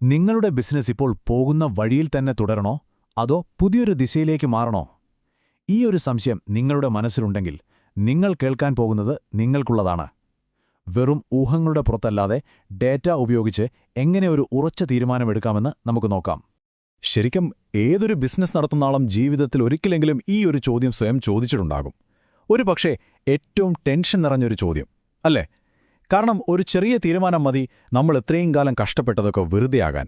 നിങ്ങളുടെ ബിസിനസ് ഇപ്പോൾ പോകുന്ന വഴിയിൽ തന്നെ തുടരണോ അതോ പുതിയൊരു ദിശയിലേക്ക് മാറണോ? ഈ ഒരു സംശയം നിങ്ങളുടെ മനസ്സിലുണ്ടെങ്കിൽ നിങ്ങൾ കേൾക്കാൻ പോകുന്നത് നിങ്ങൾക്കുള്ളതാണ്. വെറും ഊഹങ്ങളുടെ പുറത്തല്ലാതെ ഡേറ്റ ഉപയോഗിച്ച് എങ്ങനെ ഒരു ഉറച്ച തീരുമാനമെടുക്കാമെന്ന് നമുക്ക് നോക്കാം. ശരിക്കും ഏതൊരു ബിസിനസ് നടത്തുന്ന ആളും ജീവിതത്തിൽ ഒരിക്കലെങ്കിലും ഈ ഒരു ചോദ്യം സ്വയം ചോദിച്ചിട്ടുണ്ടാകും. ഒരുപക്ഷേ ഏറ്റവും ടെൻഷൻ നിറഞ്ഞൊരു ചോദ്യം അല്ലേ? കാരണം ഒരു ചെറിയ തീരുമാനം മതി നമ്മൾ എത്രയും കാലം കഷ്ടപ്പെട്ടതൊക്കെ വെറുതെയാകാൻ.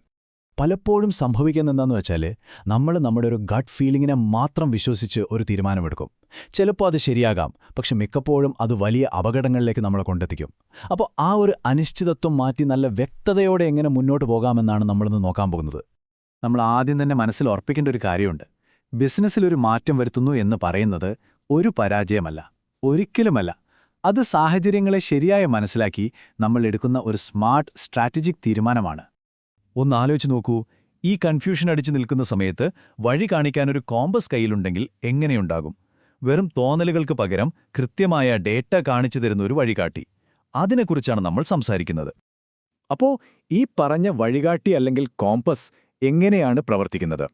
പലപ്പോഴും സംഭവിക്കുന്നതെന്താന്ന് വെച്ചാൽ നമ്മൾ നമ്മുടെ ഒരു ഗട്ട് ഫീലിങ്ങിനെ മാത്രം വിശ്വസിച്ച് ഒരു തീരുമാനമെടുക്കും. ചിലപ്പോൾ അത് ശരിയാകാം, പക്ഷെ മിക്കപ്പോഴും അത് വലിയ അപകടങ്ങളിലേക്ക് നമ്മളെ കൊണ്ടെത്തിക്കും. അപ്പോൾ ആ ഒരു അനിശ്ചിതത്വം മാറ്റി നല്ല വ്യക്തതയോടെ എങ്ങനെ മുന്നോട്ട് പോകാമെന്നാണ് നമ്മളിന്ന് നോക്കാൻ പോകുന്നത്. നമ്മൾ ആദ്യം തന്നെ മനസ്സിൽ ഉറപ്പിക്കേണ്ട ഒരു കാര്യമുണ്ട്. ബിസിനസ്സിലൊരു മാറ്റം വരുത്തുന്നു എന്ന് പറയുന്നത് ഒരു പരാജയമല്ല, ഒരിക്കലുമല്ല. അത് സാഹചര്യങ്ങളെ ശരിയായി മനസ്സിലാക്കി നമ്മൾ എടുക്കുന്ന ഒരു സ്മാർട്ട് സ്ട്രാറ്റജിക് തീരുമാനമാണ്. ഒന്ന് ആലോചിച്ച് നോക്കൂ, ഈ കൺഫ്യൂഷൻ അടിച്ചു നിൽക്കുന്ന സമയത്ത് വഴി കാണിക്കാനൊരു കോമ്പസ് കയ്യിലുണ്ടെങ്കിൽ എങ്ങനെയുണ്ടാകും? വെറും തോന്നലുകൾക്ക് പകരം കൃത്യമായ ഡേറ്റ കാണിച്ചു തരുന്ന ഒരു വഴികാട്ടി. അതിനെക്കുറിച്ചാണ് നമ്മൾ സംസാരിക്കുന്നത്. അപ്പോൾ ഈ പറഞ്ഞ വഴികാട്ടി അല്ലെങ്കിൽ കോമ്പസ് എങ്ങനെയാണ് പ്രവർത്തിക്കുന്നത്?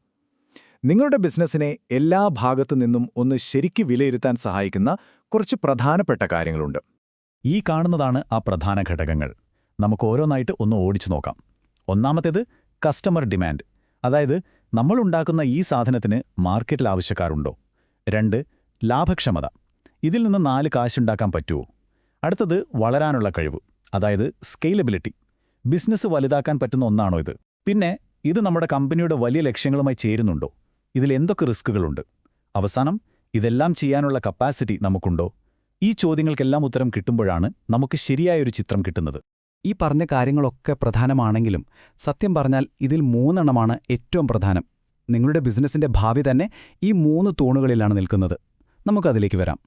നിങ്ങളുടെ ബിസിനസ്സിനെ എല്ലാ ഭാഗത്തു നിന്നും ഒന്ന് ശരിക്ക് വിലയിരുത്താൻ സഹായിക്കുന്ന കുറച്ച് പ്രധാനപ്പെട്ട കാര്യങ്ങളുണ്ട്. ഈ കാണുന്നതാണ് ആ പ്രധാന ഘടകങ്ങൾ. നമുക്ക് ഓരോന്നായിട്ട് ഒന്ന് ഓടിച്ചു നോക്കാം. ഒന്നാമത്തേത് കസ്റ്റമർ ഡിമാൻഡ്, അതായത് നമ്മളുണ്ടാക്കുന്ന ഈ സാധനത്തിന് മാർക്കറ്റിൽ ആവശ്യക്കാരുണ്ടോ? 2 ലാഭക്ഷമത, ഇതിൽ നിന്ന് 4 കാശുണ്ടാക്കാൻ പറ്റുമോ? അടുത്തത് വളരാനുള്ള കഴിവ്, അതായത് സ്കെയിലബിലിറ്റി, ബിസിനസ് വലുതാക്കാൻ പറ്റുന്ന ഒന്നാണോ ഇത്? പിന്നെ ഇത് നമ്മുടെ കമ്പനിയുടെ വലിയ ലക്ഷ്യങ്ങളുമായി ചേരുന്നുണ്ടോ? ഇതിൽ എന്തൊക്കെ റിസ്കുകളുണ്ട്? അവസാനം ഇതെല്ലാം ചെയ്യാനുള്ള കപ്പാസിറ്റി നമുക്കുണ്ടോ? ഈ ചോദ്യങ്ങൾക്കെല്ലാം ഉത്തരം കിട്ടുമ്പോഴാണ് നമുക്ക് ശരിയായൊരു ചിത്രം കിട്ടുന്നത്. ഈ പറഞ്ഞ കാര്യങ്ങളൊക്കെ പ്രധാനമാണെങ്കിലും സത്യം പറഞ്ഞാൽ ഇതിൽ 3 എണ്ണമാണ് ഏറ്റവും പ്രധാനം. നിങ്ങളുടെ ബിസിനസ്സിന്റെ ഭാവി തന്നെ ഈ 3 തൂണുകളിലാണ് നിൽക്കുന്നത്. നമുക്കതിലേക്ക് വരാം.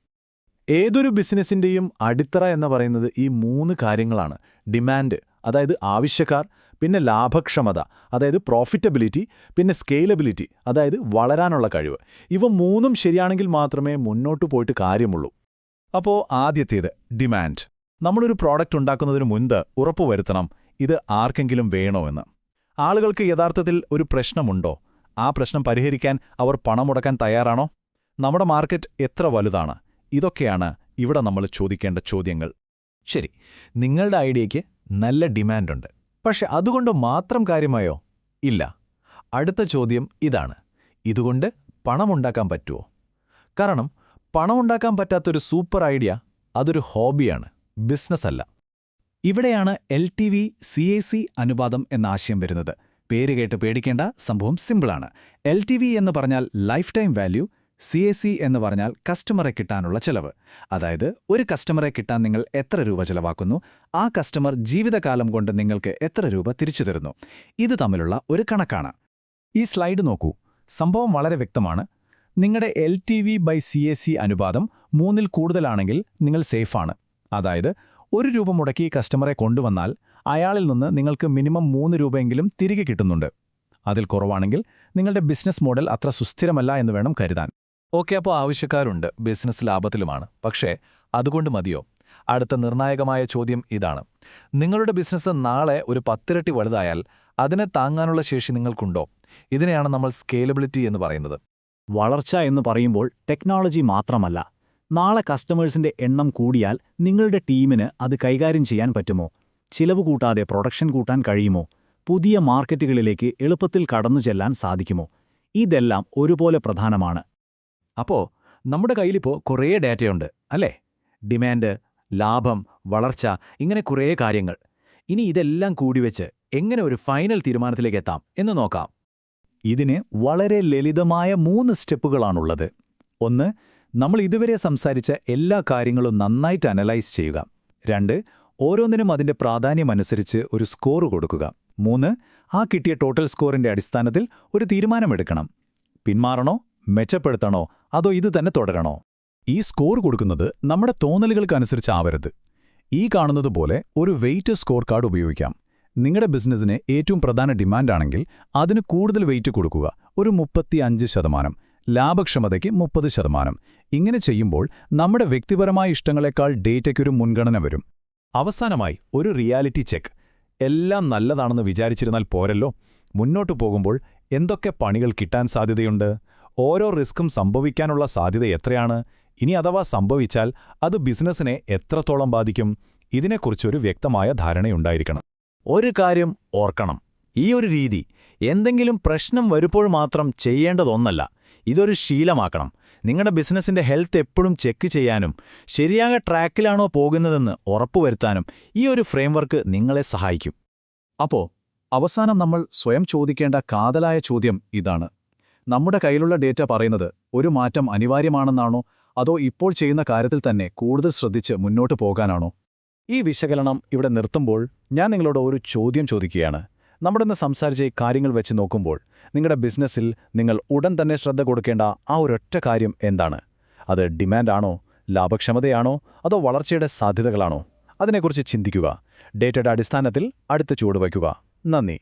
ഏതൊരു ബിസിനസ്സിന്റെയും അടിത്തറ എന്ന് പറയുന്നത് ഈ 3 കാര്യങ്ങളാണ്. ഡിമാൻഡ്, അതായത് ആവശ്യക്കാർ, പിന്നെ ലാഭക്ഷമത, അതായത് പ്രോഫിറ്റബിലിറ്റി, പിന്നെ സ്കെയിലബിലിറ്റി, അതായത് വളരാനുള്ള കഴിവ്. ഇവ 3ഉം ശരിയാണെങ്കിൽ മാത്രമേ മുന്നോട്ടു പോയിട്ട് കാര്യമുള്ളൂ. അപ്പോൾ ആദ്യത്തേത് ഡിമാൻഡ്. നമ്മളൊരു പ്രോഡക്റ്റ് ഉണ്ടാക്കുന്നതിന് മുൻപ് ഉറപ്പുവരുത്തണം ഇത് ആർക്കെങ്കിലും വേണോ എന്ന്. ആളുകൾക്ക് യഥാർത്ഥത്തിൽ ഒരു പ്രശ്നമുണ്ടോ? ആ പ്രശ്നം പരിഹരിക്കാൻ അവർ പണം മുടക്കാൻ തയ്യാറാണോ? നമ്മുടെ മാർക്കറ്റ് എത്ര വലുതാണ്? ഇതൊക്കെയാണ് ഇവിടെ നമ്മൾ ചോദിക്കേണ്ട ചോദ്യങ്ങൾ. ശരി, നിങ്ങളുടെ ഐഡിയയ്ക്ക് നല്ല ഡിമാൻഡുണ്ട്. പക്ഷെ അതുകൊണ്ട് മാത്രം കാര്യമായോ? ഇല്ല. അടുത്ത ചോദ്യം ഇതാണ്: ഇതുകൊണ്ട് പണമുണ്ടാക്കാൻ പറ്റുമോ? കാരണം പണമുണ്ടാക്കാൻ പറ്റാത്തൊരു സൂപ്പർ ഐഡിയ അതൊരു ഹോബിയാണ്, ബിസിനസ്സല്ല. ഇവിടെയാണ് LTV/CAC അനുപാതം എന്ന ആശയം വരുന്നത്. പേര് കേട്ട് പേടിക്കേണ്ട, സംഭവം സിമ്പിളാണ്. LTV എന്ന് പറഞ്ഞാൽ ലൈഫ് ടൈം വാല്യൂ, CAC എന്ന് പറഞ്ഞാൽ കസ്റ്റമറെ കിട്ടാനുള്ള ചെലവ്. അതായത് ഒരു കസ്റ്റമറെ കിട്ടാൻ നിങ്ങൾ എത്ര രൂപ ചെലവാക്കുന്നു, ആ കസ്റ്റമർ ജീവിതകാലം കൊണ്ട് നിങ്ങൾക്ക് എത്ര രൂപ തിരിച്ചു തരുന്നു. ഇത് തമ്മിലുള്ള ഒരു കണക്കാണ്. ഈ സ്ലൈഡ് നോക്കൂ, സംഭവം വളരെ വ്യക്തമാണ്. നിങ്ങളുടെ LTV/CAC അനുപാതം 3ൽ കൂടുതലാണെങ്കിൽ നിങ്ങൾ സേഫാണ്. അതായത് 1 രൂപ മുടക്കി കസ്റ്റമറെ കൊണ്ടുവന്നാൽ അയാളിൽ നിന്ന് നിങ്ങൾക്ക് മിനിമം 3 രൂപയെങ്കിലും തിരികെ കിട്ടുന്നുണ്ട്. അതിൽ കുറവാണെങ്കിൽ നിങ്ങളുടെ ബിസിനസ് മോഡൽ അത്ര സുസ്ഥിരമല്ല എന്ന് വേണം കരുതാൻ. ഓക്കെ, അപ്പോൾ ആവശ്യക്കാരുണ്ട്, ബിസിനസ് ലാഭത്തിലുമാണ്. പക്ഷേ അതുകൊണ്ട് മതിയോ? അടുത്ത നിർണായകമായ ചോദ്യം ഇതാണ്: നിങ്ങളുടെ ബിസിനസ് നാളെ ഒരു 10 ഇരട്ടി വലുതായാൽ അതിനെ താങ്ങാനുള്ള ശേഷി നിങ്ങൾക്കുണ്ടോ? ഇതിനെയാണ് നമ്മൾ സ്കെയിലബിലിറ്റി എന്ന് പറയുന്നത്. വളർച്ച എന്ന് പറയുമ്പോൾ ടെക്നോളജി മാത്രമല്ല. നാളെ കസ്റ്റമേഴ്സിന്റെ എണ്ണം കൂടിയാൽ നിങ്ങളുടെ ടീമിന് അത് കൈകാര്യം ചെയ്യാൻ പറ്റുമോ? ചിലവ് കൂട്ടാതെ പ്രൊഡക്ഷൻ കൂട്ടാൻ കഴിയുമോ? പുതിയ മാർക്കറ്റുകളിലേക്ക് എളുപ്പത്തിൽ കടന്നു ചെല്ലാൻ സാധിക്കുമോ? ഇതെല്ലാം ഒരുപോലെ പ്രധാനമാണ്. അപ്പോൾ നമ്മുടെ കയ്യിലിപ്പോൾ കുറേ ഡാറ്റയുണ്ട് അല്ലേ? ഡിമാൻഡ്, ലാഭം, വളർച്ച, ഇങ്ങനെ കുറേ കാര്യങ്ങൾ. ഇനി ഇതെല്ലാം കൂടിവെച്ച് എങ്ങനെ ഒരു ഫൈനൽ തീരുമാനത്തിലേക്ക് എത്താം എന്ന് നോക്കാം. ഇതിന് വളരെ ലളിതമായ 3 സ്റ്റെപ്പുകളാണുള്ളത്. 1, നമ്മൾ ഇതുവരെ സംസാരിച്ച എല്ലാ കാര്യങ്ങളും നന്നായിട്ട് അനലൈസ് ചെയ്യുക. 2, ഓരോന്നിനും അതിന്റെ പ്രാധാന്യമനുസരിച്ച് ഒരു സ്കോർ കൊടുക്കുക. 3, ആ കിട്ടിയ ടോട്ടൽ സ്കോറിന്റെ അടിസ്ഥാനത്തിൽ ഒരു തീരുമാനമെടുക്കണം. പിന്മാറണോ, മെച്ചപ്പെടുത്തണോ, അതോ ഇത് തന്നെ തുടരണോ? ഈ സ്കോർ കൊടുക്കുന്നത് നമ്മുടെ തോന്നലുകൾക്കനുസരിച്ചാവരുത്. ഈ കാണുന്നതുപോലെ ഒരു വെയിറ്റ് സ്കോർ കാർഡ് ഉപയോഗിക്കാം. നിങ്ങളുടെ ബിസിനസ്സിന് ഏറ്റവും പ്രധാന ഡിമാൻഡാണെങ്കിൽ അതിന് കൂടുതൽ വെയിറ്റ് കൊടുക്കുക, ഒരു 35%. ലാഭക്ഷമതയ്ക്ക് 30%. ഇങ്ങനെ ചെയ്യുമ്പോൾ നമ്മുടെ വ്യക്തിപരമായ ഇഷ്ടങ്ങളെക്കാൾ ഡേറ്റയ്ക്കൊരു മുൻഗണന വരും. അവസാനമായി ഒരു റിയാലിറ്റി ചെക്ക്. എല്ലാം നല്ലതാണെന്ന് വിചാരിച്ചിരുന്നാൽ പോരല്ലോ. മുന്നോട്ടു പോകുമ്പോൾ എന്തൊക്കെ പണികൾ കിട്ടാൻ സാധ്യതയുണ്ട്? ഓരോ റിസ്ക്കും സംഭവിക്കാനുള്ള സാധ്യത എത്രയാണ്? ഇനി അഥവാ സംഭവിച്ചാൽ അത് ബിസിനസ്സിനെ എത്രത്തോളം ബാധിക്കും? ഇതിനെക്കുറിച്ചൊരു വ്യക്തമായ ധാരണയുണ്ടായിരിക്കണം. ഒരു കാര്യം ഓർക്കണം, ഈ ഒരു രീതി എന്തെങ്കിലും പ്രശ്നം വരുമ്പോൾ മാത്രം ചെയ്യേണ്ടതൊന്നല്ല. ഇതൊരു ശീലമാക്കണം. നിങ്ങളുടെ ബിസിനസ്സിന്റെ ഹെൽത്ത് എപ്പോഴും ചെക്ക് ചെയ്യാനും ശരിയായ ട്രാക്കിലാണോ പോകുന്നതെന്ന് ഉറപ്പുവരുത്താനും ഈ ഒരു ഫ്രെയിംവർക്ക് നിങ്ങളെ സഹായിക്കും. അപ്പോ അവസാനം നമ്മൾ സ്വയം ചോദിക്കേണ്ട കാതലായ ചോദ്യം ഇതാണ്: നമ്മുടെ കയ്യിലുള്ള ഡേറ്റ പറയുന്നത് ഒരു മാറ്റം അനിവാര്യമാണെന്നാണോ, അതോ ഇപ്പോൾ ചെയ്യുന്ന കാര്യത്തിൽ തന്നെ കൂടുതൽ ശ്രദ്ധിച്ച് മുന്നോട്ട് പോകാനാണോ? ഈ വിശകലനം ഇവിടെ നിർത്തുമ്പോൾ ഞാൻ നിങ്ങളോട് ഒരു ചോദ്യം ചോദിക്കുകയാണ്. നമ്മുടെ ഇന്ന് സംസാരിച്ച ഈ കാര്യങ്ങൾ വെച്ച് നോക്കുമ്പോൾ നിങ്ങളുടെ ബിസിനസ്സിൽ നിങ്ങൾ ഉടൻ തന്നെ ശ്രദ്ധ കൊടുക്കേണ്ട ആ ഒരൊറ്റ കാര്യം എന്താണ്? അത് ഡിമാൻഡാണോ, ലാഭക്ഷമതയാണോ, അതോ വളർച്ചയുടെ സാധ്യതകളാണോ? അതിനെക്കുറിച്ച് ചിന്തിക്കുക. ഡേറ്റയുടെ അടിസ്ഥാനത്തിൽ അടുത്ത ചുവട് വയ്ക്കുക. നന്ദി.